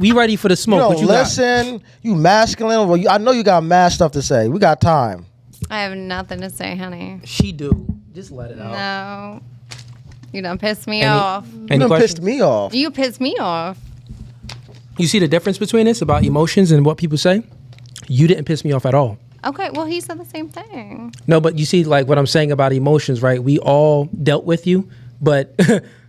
We ready for the smoke. You what you listen. You masculine. Well, I know you got mad stuff to say. We got time. I have nothing to say, honey. She do. Just let it out. No. You done pissed me off. You done pissed me off. You pissed me off. You see the difference between this about emotions and what people say? You didn't piss me off at all. Okay, well, he said the same thing. No, but you see, like what I'm saying about emotions, right? We all dealt with you, but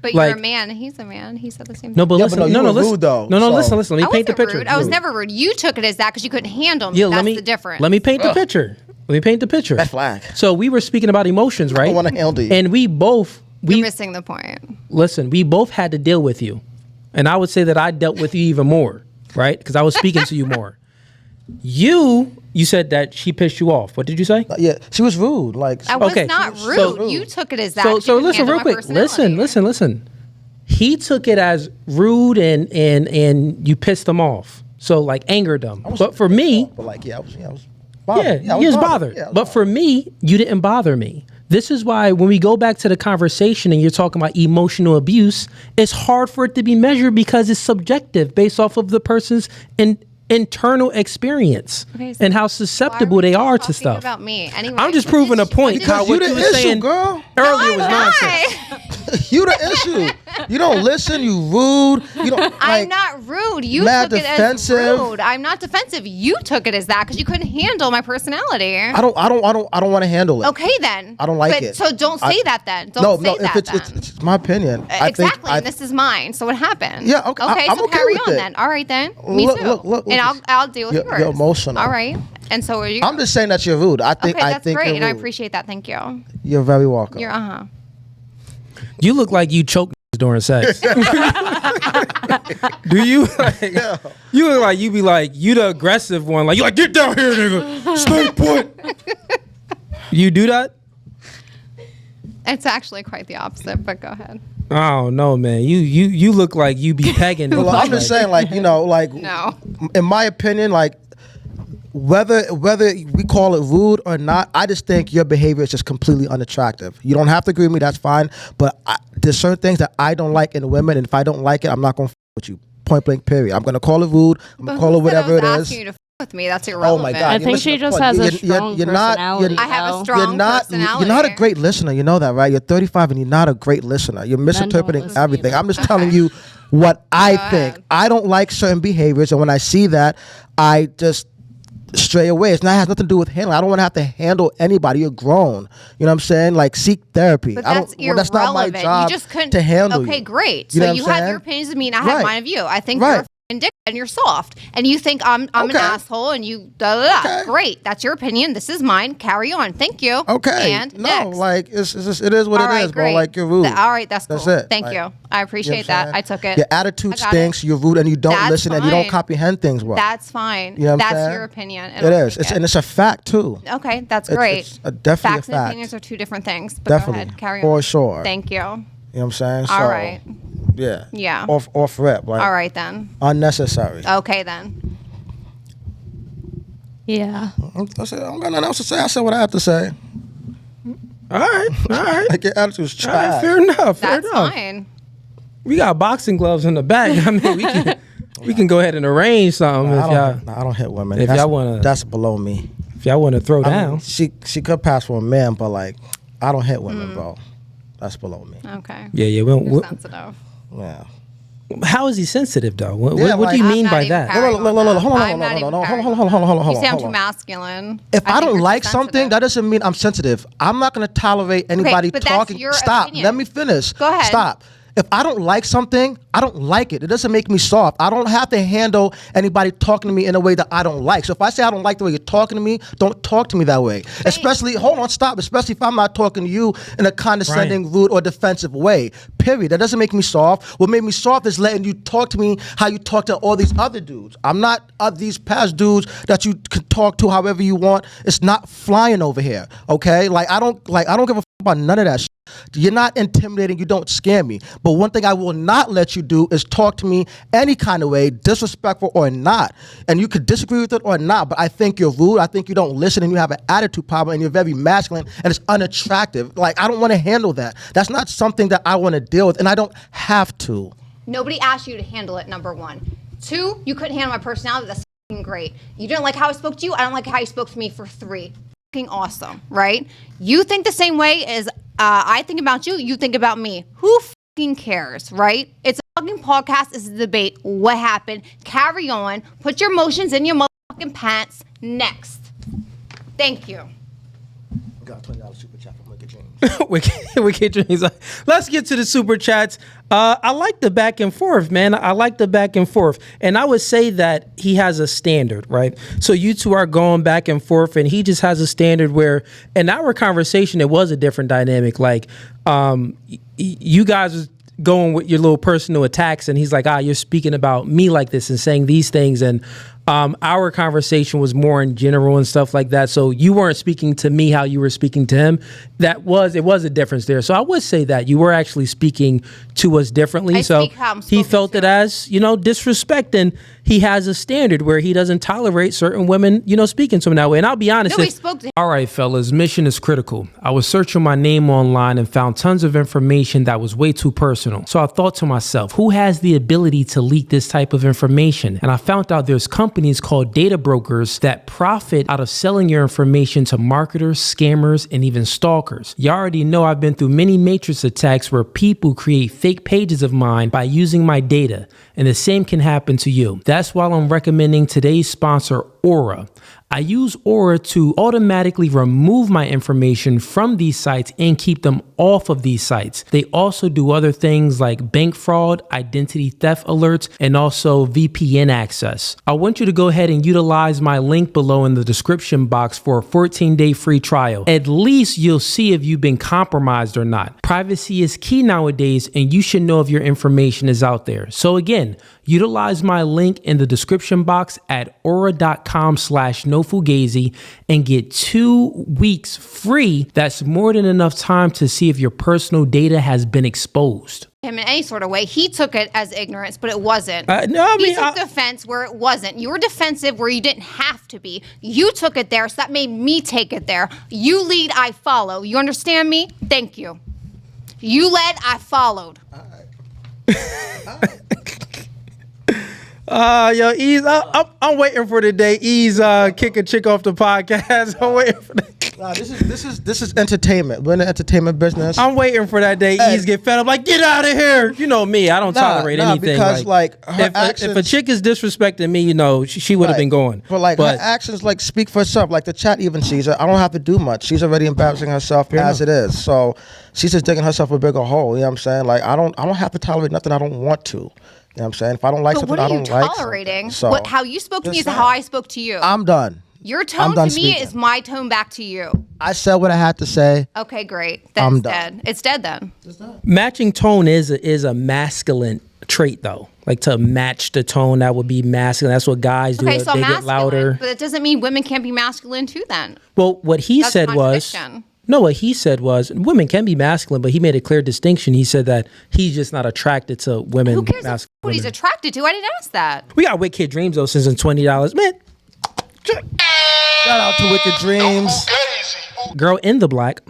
But like, you're a man. He's a man. He said the same thing. No, but Yeah, listen, but no, you were listen, rude, though, no, so- listen. Let me I paint the wasn't picture. rude. I was never rude. You took it as that because you couldn't handle me. Yeah, That's the difference. Let me paint the picture. Let me paint the picture. Red flag. So we were speaking about emotions, right? I want to handle you. And we both, You're missing the point. listen, we both had to deal with you. And I would say that I dealt with you even more, right? Because I was speaking to you more. You said that she pissed you off. What did you say? Yeah, she was rude. Like, I was Okay, not rude. so- You took it as that. So 'cause you couldn't listen handle real my quick. Listen. personality. He took it as rude and you pissed him off. So like angered them. But for me, but like, I was bothered. yeah, he was bothered. Yeah, I was But for me, you didn't bother me. This is why when we go back to the conversation and you're talking about emotional abuse, it's hard for it to be measured because it's subjective based off of the person's internal experience Okay, so and how Why susceptible they are to talking stuff. About me. Anyway, I'm just proving a point, Kyle. you What the you were issue, saying girl. earlier was I'm nonsense. not. You the issue. You don't listen. You rude. You don't. I'm Like, not rude. You mad took it as defensive. rude. I'm not defensive. You took it as that because you couldn't handle my personality. I don't want to handle it. Okay, then. I don't like but, it. So don't say that then. Don't say that if then. it's my opinion. Exactly. I and this is mine. So what happened? Yeah, okay, Okay. I'm So okay carry with on it. then. All right then. Me Look, too. look, and I'll deal with you're- yours. you're emotional. All right. And so are you. I'm just saying that you're rude. I think okay, I that's think great, you're and I rude. appreciate that. Thank you. You're very welcome. You're You look like you choke during sex. Do you? Like, you look like you be like you the aggressive one. Like you like get down here, nigga. Stay put. You do that? It's actually quite the opposite. But go ahead. I don't know, man. You look like you be pegging. Well, I'm just saying, like, like No. in my opinion, like whether we call it rude or not, I just think your behavior is just completely unattractive. You don't have to agree with me, that's fine. But there's certain things that I don't like in women, and if I don't like it, I'm not gonna f with you. Point blank, period. I'm gonna call it rude. I'm gonna call it whatever it is. Asking you to f with me. That's Oh irrelevant. my God! I you're think missing she the just point. has a strong personality. I have a though. strong personality. You're not a great listener. You know that, right? You're 35 and you're not a great listener. You're misinterpreting listen everything. either. I'm just telling you what I Go think. ahead. I don't like certain behaviors, and when I see that, I just stray away. It has nothing to do with handling. I don't want to have to handle anybody. You're grown. You know what I'm saying? Like, seek therapy. But I that's don't. Well, that's not my irrelevant. job You just couldn't to handle. Okay, you. great. You know So what you I'm have saying? your opinions of me, and I have Right. mine of you. I think Right. you're a dick and you're soft, and you think I'm an Okay. asshole, and you da da da. Okay. Great, that's your opinion. This is mine. Carry on. Thank you. Okay. And no, next. like it's just, it is what All it right, is, bro. great. Like, you're rude. All right, that's cool. That's it. Thank Like, you. I you know what appreciate I'm that. saying? I took it. Your attitude I got stinks. it. You're rude, and you don't That's listen, and you don't fine. comprehend things well. That's fine. You know what I'm That's saying? your opinion. and It I'll is. take And it's a fact too. Okay, that's It's- great. it's definitely Facts a and fact. opinions are two different things. But Definitely. go ahead, carry For on. sure. Thank you. You know what I'm saying? All So, right. Yeah. Yeah. Off rip. Like, All right then. unnecessary. Okay then. Yeah. That's it. I don't got nothing else to say. I said what I have to say. All right. Like, your attitude's All right, trash. fair enough. Fair That's enough. fine. We got boxing gloves in the back. I mean, we can go ahead and arrange something if y'all I don't hit women. if That's- y'all wanna- That's below me. throw I mean, down. she could pass for a man, but like, I don't hit women, bro. That's below me. Okay. Yeah. You're sensitive. Yeah. How is he sensitive though? What, Yeah, what do you like- mean I'm by not even that? carrying Hold on, on that. hold on, I'm hold not on, even hold on, carrying hold on, on that. hold You say I'm on. too masculine. If I think don't you're like too something, sensitive. that doesn't mean I'm sensitive. I'm not going to tolerate anybody but that's talking. your Stop. opinion. Let me finish. Go ahead. Stop. If I don't like something, I don't like it. It doesn't make me soft. I don't have to handle anybody talking to me in a way that I don't like. So if I say I don't like the way you're talking to me, don't talk to me that way. Especially, hold on, stop. Especially if I'm not talking to you in a condescending, rude, or defensive way. Period. That doesn't make me soft. What made me soft is letting you talk to me how you talk to all these other dudes. I'm not these past dudes that you can talk to however you want. It's not flying over here. Okay? I don't give a f about none of that shit. You're not intimidating. You don't scare me. But one thing I will not let you do is talk to me any kind of way, disrespectful or not. And you could disagree with it or not, but I think you're rude. I think you don't listen and you have an attitude problem and you're very masculine and it's unattractive. Like, I don't want to handle that. That's not something that I want to deal with, and I don't have to. Nobody asked you to handle it, number one. 2, you couldn't handle my personality. That's fucking great. You didn't like how I spoke to you. I don't like how you spoke to me. For 3, fucking awesome, right? You think the same way as I think about you. You think about me. Who fucking cares, right? It's a fucking podcast. It's a debate. What happened? Carry on. Put your emotions in your motherfucking pants. Next. Thank you. Got $20 super chat from Wicked James. Wicked Dreams. Let's get to the super chats. I like the back and forth, man. I like the back and forth. And I would say that he has a standard, right? So you two are going back and forth, and he just has a standard where in our conversation, it was a different dynamic. Like, you guys was going with your little personal attacks, and he's like, you're speaking about me like this and saying these things. And our conversation was more in general and stuff like that. So you weren't speaking to me how you were speaking to him. It was a difference there. So I would say that you were actually speaking to us differently. So he felt it as, disrespect, and he has a standard where he doesn't tolerate certain women, speaking to him that way. And I'll be honest. Nobody spoke to him. All right, fellas, mission is critical. I was searching my name online and found tons of information that was way too personal. So I thought to myself, who has the ability to leak this type of information? And I found out there's companies called data brokers that profit out of selling your information to marketers, scammers, and even stalkers. You already know I've been through many matrix attacks where people create fake pages of mine by using my data, and the same can happen to you. That's why I'm recommending today's sponsor, Aura. I use Aura to automatically remove my information from these sites and keep them off of these sites. They also do other things like bank fraud, identity theft alerts, and also VPN access. I want you to go ahead and utilize my link below in the description box for a 14-day free trial. At least you'll see if you've been compromised or not. Privacy is key nowadays, and you should know if your information is out there. So again, utilize my link in the description box at aura.com/nofugazi and get 2 weeks free. That's more than enough time to see if your personal data has been exposed. Him in any sort of way. He took it as ignorance, but it wasn't. He took defense where it wasn't. You were defensive where you didn't have to be. You took it there, so that made me take it there. You lead, I follow. You understand me? Thank you. You led, I followed. All right. Yo, Ease, I'm waiting for the day Ease kick a chick off the podcast. I'm waiting for that. Nah, this is entertainment. We're in the entertainment business. I'm waiting for that day Ease get fed up, like, get out of here. You know me, I don't tolerate anything. Because her if a chick is disrespecting me, she would have been going. But her actions speak for herself. Like the chat even sees it. I don't have to do much. She's already embarrassing herself as it is. So she's just digging herself a bigger hole. You know what I'm saying? Like I don't have to tolerate nothing I don't want to. You know what I'm saying? If I don't like something, I don't like What are you tolerating? So, how you spoke to me is how I spoke to you. I'm done. Your tone to me is my tone back to you. I said what I had to say. Okay, great. Then it's dead. It's dead then. Matching tone is a masculine trait, though. Like to match the tone, that would be masculine. That's what guys do. Okay, so they masculine, get louder. but it doesn't mean women can't be masculine too then. Well, what he said was... No, what he said was women can be masculine, but he made a clear distinction. He said that he's just not attracted to women. Who cares what he's attracted to? I didn't ask that. We got Wicked Dreams, though, since $20. Man. Shout out to Wicked Dreams. Girl in the black.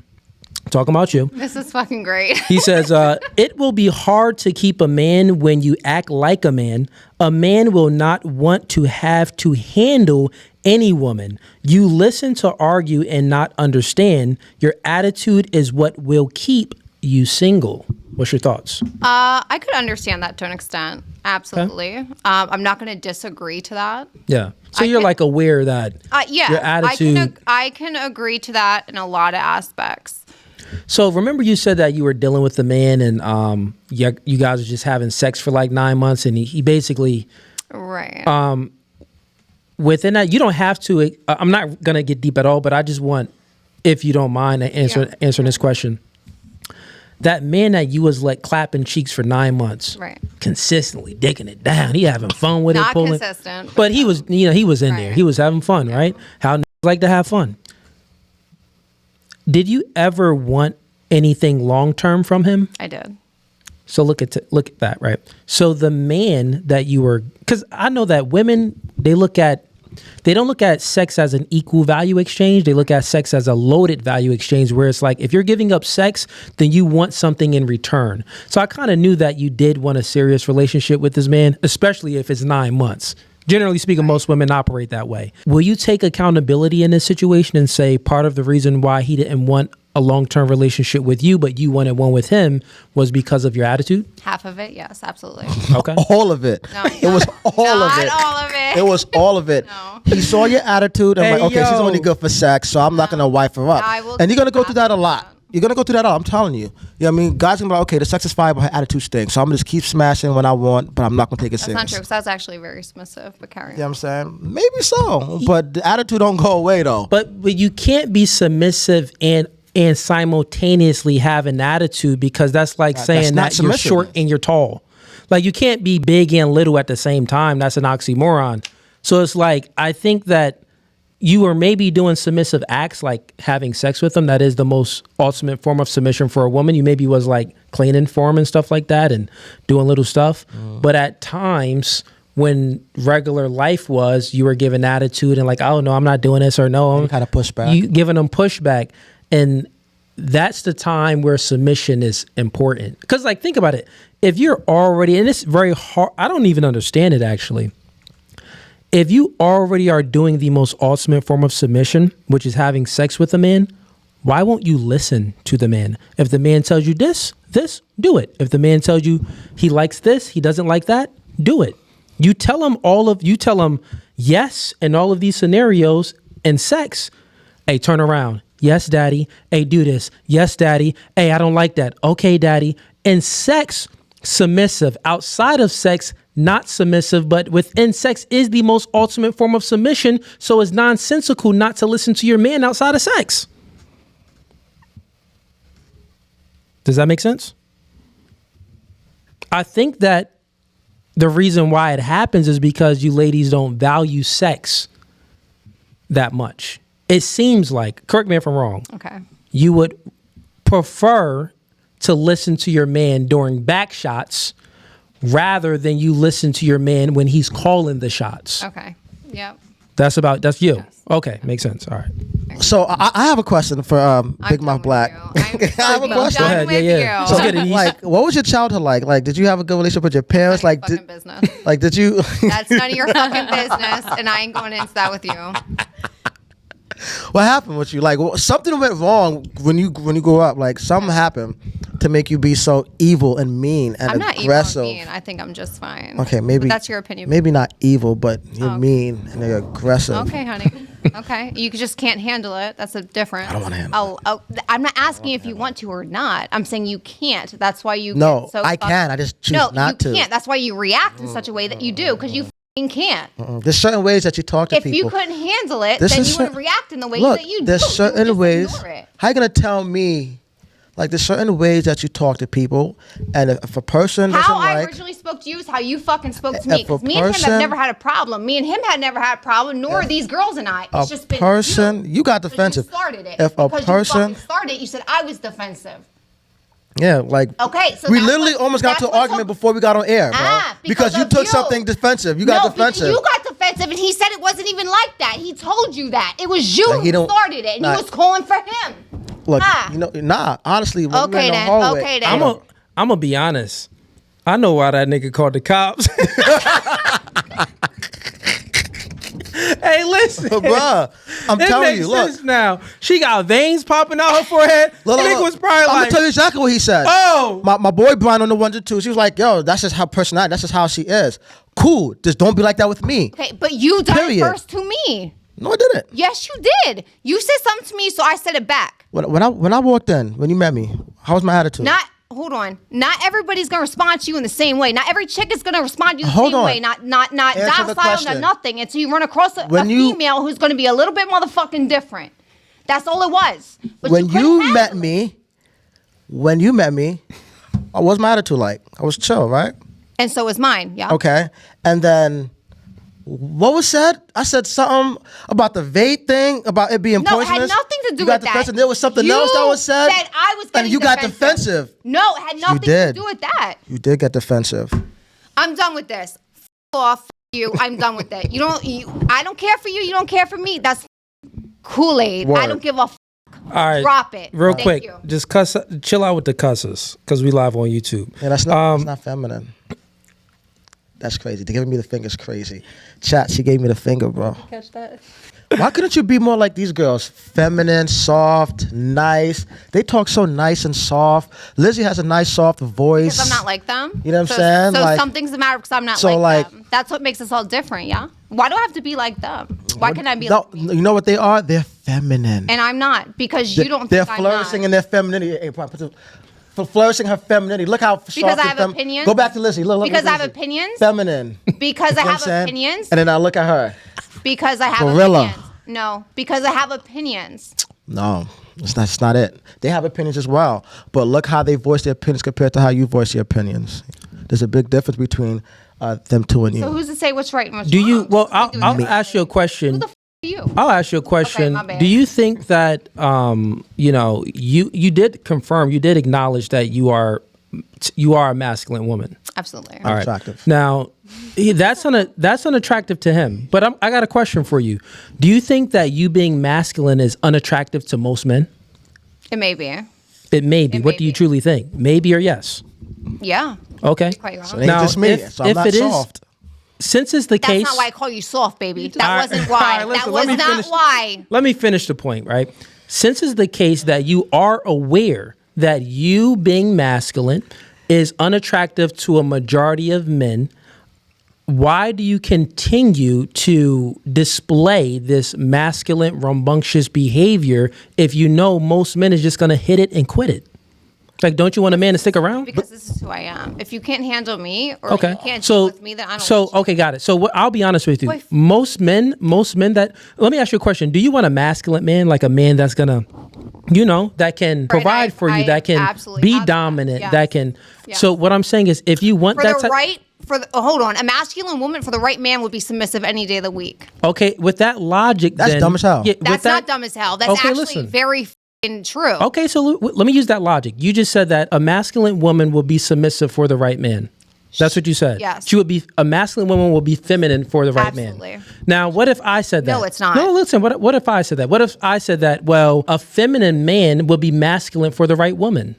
Talking about you. This is fucking great. He says, it will be hard to keep a man when you act like a man. A man will not want to have to handle any woman. You listen to argue and not understand. Your attitude is what will keep you single. What's your thoughts? I could understand that to an extent. Absolutely. Okay. I'm not going to disagree to that. Yeah. So you're aware that your attitude. I can agree to that in a lot of aspects. So remember you said that you were dealing with a man and you guys were just having sex for 9 months and he basically... Right. Within that, you don't have to... I'm not going to get deep at all, but I just want, if you don't mind, answering this question. That man that you was clapping cheeks for 9 months, right? Consistently digging it down. He having fun with not it, pulling. Not consistent. But he was, he was in there. He was having fun, right? How n***s like to have fun. Did you ever want anything long term from him? I did. So look at that, right? So the man that you were, because I know that women, they look at they don't look at sex as an equal value exchange. They look at sex as a loaded value exchange, where it's like, if you're giving up sex, then you want something in return. So I kind of knew that you did want a serious relationship with this man, especially if it's 9 months. Generally speaking, most women operate that way. Will you take accountability in this situation and say part of the reason why he didn't want a long-term relationship with you, but you wanted one with him, was because of your attitude? Half of it, yes, absolutely. Okay. All of it. No, It was all of not it. all of it. It was all of it. No. He saw your attitude and Hey, like, okay, she's yo. only good for sex, so I'm not gonna wife her up. I will And you're gonna go through that a after lot. that. You're gonna go through that a lot. I'm telling you. Yeah, I mean, guys gonna be like, okay, the sex is fine, but her attitude stinks. So I'm gonna just keep smashing when I want, but I'm not gonna take it That's serious. not true, because I was actually very submissive, but carry on. You know what I'm saying? Maybe so, but the attitude don't go away though. But you can't be submissive and simultaneously have an attitude, because that's like That's saying not that you're short submissiveness. and you're tall. Like, you can't be big and little at the same time. That's an oxymoron. So it's like, I think that you were maybe doing submissive acts, like having sex with him. That is the most ultimate form of submission for a woman. You maybe was like cleaning for him and stuff like that and doing little stuff. But at times when regular life was, you were giving attitude and like, oh no, I'm not doing this, or no, I'm kind of pushback. You giving them pushback. And that's the time where submission is important. Because like, think about it. If you're already, and it's very hard, I don't even understand it actually. If you already are doing the most ultimate form of submission, which is having sex with a man, why won't you listen to the man? If the man tells you this, do it. If the man tells you he likes this, he doesn't like that, do it. You tell him yes in all of these scenarios. In sex, hey, turn around. Yes, daddy. Hey, do this. Yes, daddy. Hey, I don't like that. Okay, daddy. In sex, submissive. Outside of sex, not submissive, but within sex is the most ultimate form of submission. So it's nonsensical not to listen to your man outside of sex. Does that make sense? I think that the reason why it happens is because you ladies don't value sex that much. It seems like, correct me if I'm wrong, Okay. you would prefer to listen to your man during back shots rather than you listen to your man when he's calling the shots. Okay. Yep. That's you. Yes. Okay, makes sense. All right. So I have a question for Big I'm Mouth done Black. with you. I have a I'm question. Go done ahead. with Yeah. you. So get it. Like, what was your childhood like? Like, did you have a good relationship with your parents? None of Like, your did, fucking business. like, did you? That's none of your fucking business, and I ain't going into that with you. What happened with you? Like, something went wrong when you grew up. Like, something happened to make you be so evil and mean and I'm not aggressive. evil and mean. I think I'm just fine. Okay, maybe But that's your opinion. Maybe not evil, but you're Oh. mean and you're aggressive. Okay, honey. Okay, you just can't handle it. That's a difference. I don't wanna handle I'm not asking if you want to or not. I'm saying you can't. That's why you. No, get so I can. I just choose no, not you to. can't. That's why you react in such a way that you do, because you fucking can't. There's certain ways that you talk to If people. you couldn't handle it, This then is you wouldn't cer- react in the way Look, that you do. there's You would certain just ways. ignore it. How you gonna tell me? Like, there's certain ways that you talk to people, and if a person doesn't How I like, originally spoke to you is how you fucking spoke to me. If a Because me and him person- have never had a problem. Me and him had never had a problem, nor are these girls and I. It's a just been person, you got 'Cause defensive. You started it. If a Because person, you fucking started it, you said I was defensive. yeah, like, Okay, so we that's literally what- almost got that's to an what's argument so- before we got on air, bro. because you of took you. something defensive. You got No, defensive. You got defensive, and he said it wasn't even like that. He told you that. It was you Like, he who don't- started it, and nah. he was calling for him. Look, Ah. you know, honestly, when we were Okay in the then, hallway, okay then. I'm gonna be honest. I know why that nigga called the cops. Hey, listen, bruh, I'm It telling makes you, look, sense now. She got veins popping out her forehead. look, Nigga look, was probably I'm like, gonna tell you exactly what he said. oh. My boy Brian on the ones and twos, he was like, yo, that's just her personality. That's just how she is. Cool. Just don't be like that with me. Okay, but you done Period. it first to me. No, I didn't. Yes, you did. You said something to me, so I said it back. When I walked in, when you met me, how was my attitude? Hold on. Not everybody's gonna respond to you in the same way. Not every chick is gonna respond to you the Hold same on. way. Not Answer the docile, question. not nothing. Until you run across a When you- female who's gonna be a little bit motherfucking different. That's all it was. But when couldn't you handle met it. me, what was my attitude like? I was chill, right? And so is mine. Yeah. Okay. And then what was said? I said something about the vape thing, about it being No, it poisonous. had nothing to do you got with that. defensive. There was something You else that was said. I was and getting you got defensive. No, it had nothing to did. do with that. You did get defensive. I'm done with this. F off. you. I'm done with it. I don't care for you. You don't care for me. That's Cooley. I don't give a f. All right, drop it. real Thank quick. you. Just chill out with the cusses because we live on YouTube. Yeah, that's not feminine. That's crazy. They giving me the finger's crazy. Chat, she gave me the finger, bro. Catch that. Why couldn't you be more like these girls? Feminine, soft, nice. They talk so nice and soft. Lizzie has a nice, soft voice. Because I'm not like them. You know what I'm saying? So Like, something's the matter because I'm not so, like them. That's what makes us all different, yeah? Why do I have to be like them? Why can't I be like me? You know what they are? They're feminine. And I'm not because you don't They're think flourishing I'm in their femininity. Hey, for flourishing her femininity. Look how soft Because I and have opinions? Go back to Lizzie. Look, Because look I have Lizzie. opinions? Feminine. Because I You know what I'm have saying? opinions? And then I look at her. Because I have Gorilla. opinions. No, because I have opinions. No, it's not it. They have opinions as well. But look how they voice their opinions compared to how you voice your opinions. There's a big difference between them two and you. So who's to say what's right and what's Do wrong? you? Well, Just do I'll it. ask you a question. Who the f are you? I'll ask you a question. my bad. Do you think that you did confirm, you did acknowledge that you are a masculine woman? Absolutely. All right. Attractive. Now, that's unattractive to him. But I got a question for you. Do you think that you being masculine is unattractive to most men? It may be. It may be. It What may do you be. truly think? Maybe or yes? Yeah. Okay. Quite wrong. So it ain't Now, just me. if- so I'm if not it is- soft. Since it's the That's case, not why I call you soft, baby. All That right. wasn't All why. right, listen, That let was me not finish. why. Let me finish the point, right? Since it's the case that you are aware that you being masculine is unattractive to a majority of men, why do you continue to display this masculine, rambunctious behavior if you know most men is just going to hit it and quit it? Like, don't you want a man to stick around? Because this is who I am. If you can't handle me or Okay. you can't deal So, with me, then I don't want you. okay, got it. So I'll be honest with you. Boy, Most men that, let me ask you a question. Do you want a masculine man, like a man that's gonna, that can provide for you, I that can absolutely be have that. dominant, Yes. that can, Yes. so what I'm saying is if you want For that the type, right, hold on, a masculine woman for the right man would be submissive any day of the week. okay, with that logic, That's then, dumb as hell. Yeah, with That's that- not dumb as hell. That's Okay, actually listen. very f***ing true. Okay, so let me use that logic. You just said that a masculine woman will be submissive for the right man. That's what you said. Yes. A masculine woman will be feminine for the right man. Absolutely. Now, what if I said that? No, it's not. No, listen, what if I said that? What if I said that, well, a feminine man will be masculine for the right woman?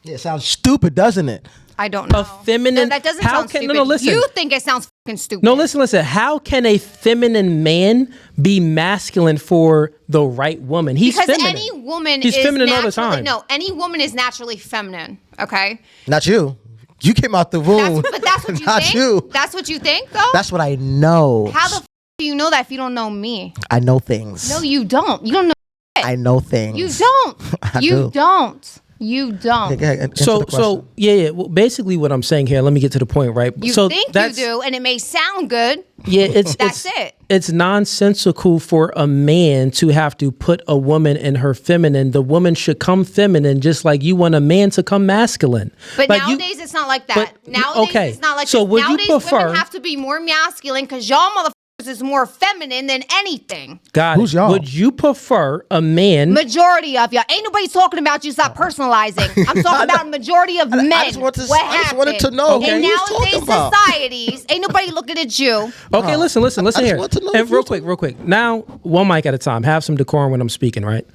Yeah, it sounds stupid, doesn't it? I don't know. A feminine- That doesn't how sound can- no, stupid. no, listen. You think it sounds fucking stupid. No, listen. How can a feminine man be masculine for the right woman? He's Because feminine. any woman He's is feminine all the naturally- time. No, any woman is naturally feminine. Okay, Not you. You came out the womb. but that's what you Not think. you. That's what you think, though. That's what I know. How the f- do you know that if you don't know me? I know things. No, you don't. You don't know. I know things. You don't. I you do. don't. You don't. Okay, go ahead, answer So the question. yeah. Well, basically, what I'm saying here. Let me get to the point, right? You so think you that's- do, and it may sound good. Yeah, it's That's it. It's nonsensical for a man to have to put a woman in her feminine. The woman should come feminine, just like you want a man to come masculine. But Like you- nowadays, it's not like that. but- Nowadays, okay. it's not like So this. would you Nowadays, prefer- women have to be more masculine because y'all motherfuckers is more feminine than anything. Got Who's it. y'all? Would you prefer a man? Majority of y'all. Ain't nobody talking about you. Stop personalizing. I'm talking about majority of men. I just wanted to- what I just happened? wanted to know In who you was nowadays talking about. societies, ain't nobody looking at you. Okay, listen I just here. want to know And if you real quick. Now, one mic at a time. Have some decorum when I'm speaking, right?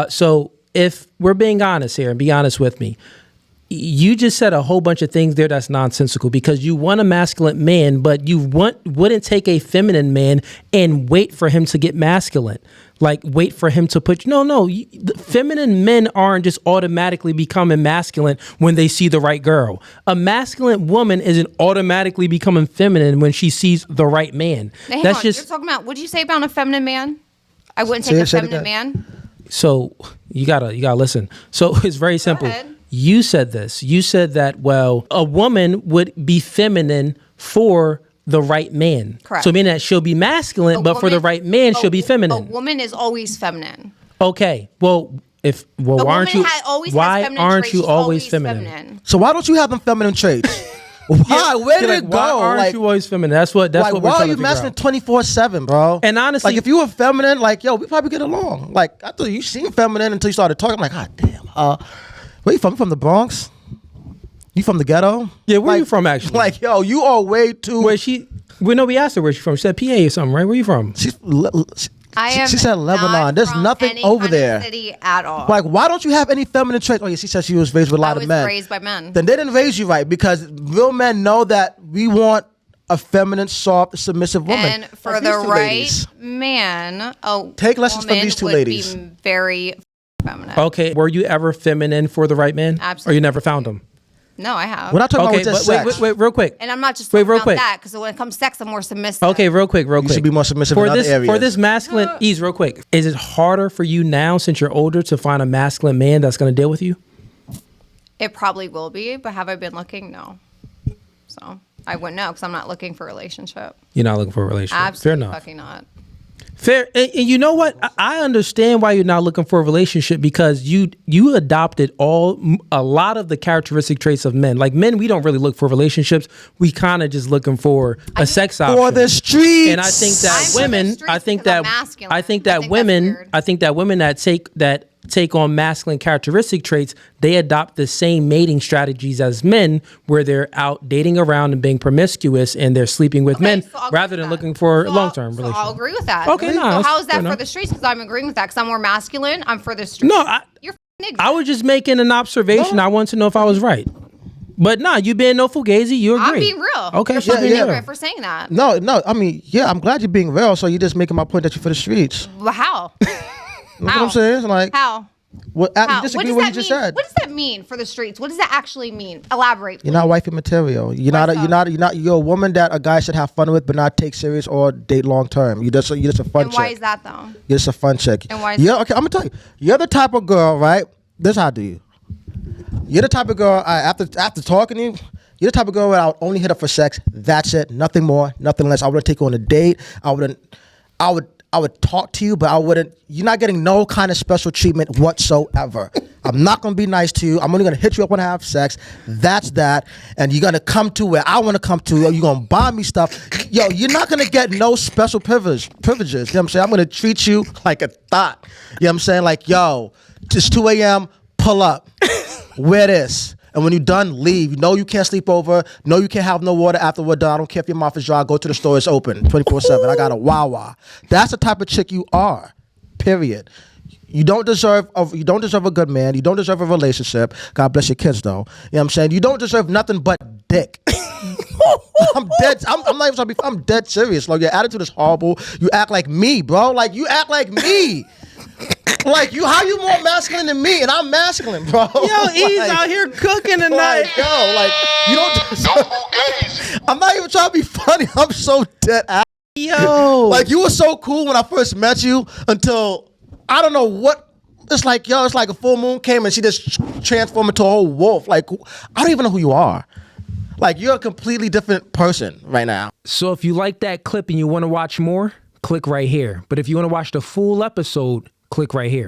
So if we're being honest here, and be honest with me, you just said a whole bunch of things there that's nonsensical because you want a masculine man, but you wouldn't take a feminine man and wait for him to get masculine. Like wait for him to put. No. The feminine men aren't just automatically becoming masculine when they see the right girl. A masculine woman isn't automatically becoming feminine when she sees the right man. Now, hang That's on. just You're talking about, what did you say about a feminine man? I wouldn't Say take a it, say it feminine again. man. so you gotta listen. So it's very simple. ahead. You said this. You said that, well, a woman would be feminine for the right man. Correct. So meaning that she'll be masculine, A but for the woman- right man, she'll be A feminine. woman is always feminine. Okay. Well, A why aren't you? woman always has Why feminine aren't traits. you She's always feminine? So why don't you have them feminine traits? Why? Where did You're it like, go? why aren't Like, you always feminine? That's what why we're are trying you to figure masculine out. 24/7, bro? And honestly- like if you were feminine, like yo, we probably get along. Like I thought you seemed feminine until you started talking. I'm like, God damn. Where you from? You from the Bronx? You from the ghetto? Yeah, where Like- you from actually? Like yo, you are way too. Where she? We know we asked her where she's from. She said PA or something, right? Where you from? She I am said Lebanon. not There's from nothing any over kind of there. city at all. Like, why don't you have any feminine traits? Oh, yeah, she said she was raised with a lot I of men. was raised by men. Then they didn't raise you right because real men know that we want a feminine, soft, submissive woman. And for Like the these two right ladies. man, a Take lessons from woman these two would ladies. Be very feminine. Okay. Were you ever feminine for the right man? Absolutely. Or you never found him? No, I have. We're not talking Okay, about just but sex. wait, real quick. And I'm not just Wait, talking real about quick. that because when it comes to sex, I'm more submissive. Okay, real quick. You should be more submissive in other areas. For this masculine, ease, real quick. Is it harder for you now, since you're older, to find a masculine man that's going to deal with you? It probably will be, but have I been looking? No. So I wouldn't know because I'm not looking for a relationship. You're not looking for a relationship. Absolutely Fair enough. fucking not. Fair, and you know what? I understand why you're not looking for a relationship, because you adopted a lot of the characteristic traits of men. Like men, we don't really look for relationships. We kind of just looking for a sex option. For the streets. And I think that I'm for the women, streets I think because I'm that masculine. I think I that think that's women, weird. I think that women that take on masculine characteristic traits, they adopt the same mating strategies as men, where they're out dating around and being promiscuous and they're sleeping with men So I'll agree rather with than that. looking for a So long-term So relationship. I'll agree with that. Okay, So nah, how is fair that for enough. the streets? Because I'm agreeing with that. Because I'm more masculine. I'm for the streets. No, You're f***ing I ignorant. was just making an observation. I wanted to know if I was right. But nah, you being no Fugazi, you agree. I'm being real. Okay, You're she's fucking being ignorant real. for saying that. No, I mean, yeah, I'm glad you're being real. So you're just making my point that you're for the streets. Well, how? You know what I'm saying? It's like, How? what, How? you disagree with what you just said. What does that mean for the streets? What does that actually mean? Elaborate. You're not wifey material. You're a woman that a guy should have fun with, but not take serious or date long term. You're just a fun And chick. why is that though? You're just a fun chick. And why is Yeah, that? okay, I'm gonna tell you. You're the type of girl, right? This is how I do you. You're the type of girl. After talking to you, you're the type of girl where I'll only hit her for sex. That's it. Nothing more. Nothing less. I wouldn't take you on a date. I would talk to you, but I wouldn't. You're not getting no kind of special treatment whatsoever. I'm not gonna be nice to you. I'm only gonna hit you up when I have sex. That's that. And you're gonna come to where I want to come to. You're gonna buy me stuff. Yo, you're not gonna get no special privileges. You know what I'm saying? I'm gonna treat you like a thought. You know what I'm saying? Like, yo, it's 2 a.m. Pull up. Wear this. And when you're done, leave. You know you can't sleep over. No, you can't have no water after we're done. I don't care if your mouth is dry. Go to the store. It's open 24/7. I got a Wawa. That's the type of chick you are. Period. You don't deserve a good man. You don't deserve a relationship. God bless your kids, though. You know what I'm saying? You don't deserve nothing but dick. I'm dead. I'm not even trying to be. I'm dead serious. Like, your attitude is horrible. You act like me, bro. Like, you act like me. Like, how you more masculine than me? And I'm masculine, bro. Yo, he's out here cooking tonight. Like, yo, like, you don't. I'm not even trying to be funny. I'm so dead ass. Yo. Like, you were so cool when I first met you until I don't know what. It's like, yo, it's like a full moon came and she just transformed into a whole wolf. Like, I don't even know who you are. Like, you're a completely different person right now. So if you like that clip and you want to watch more, click right here. But if you want to watch the full episode, click right here.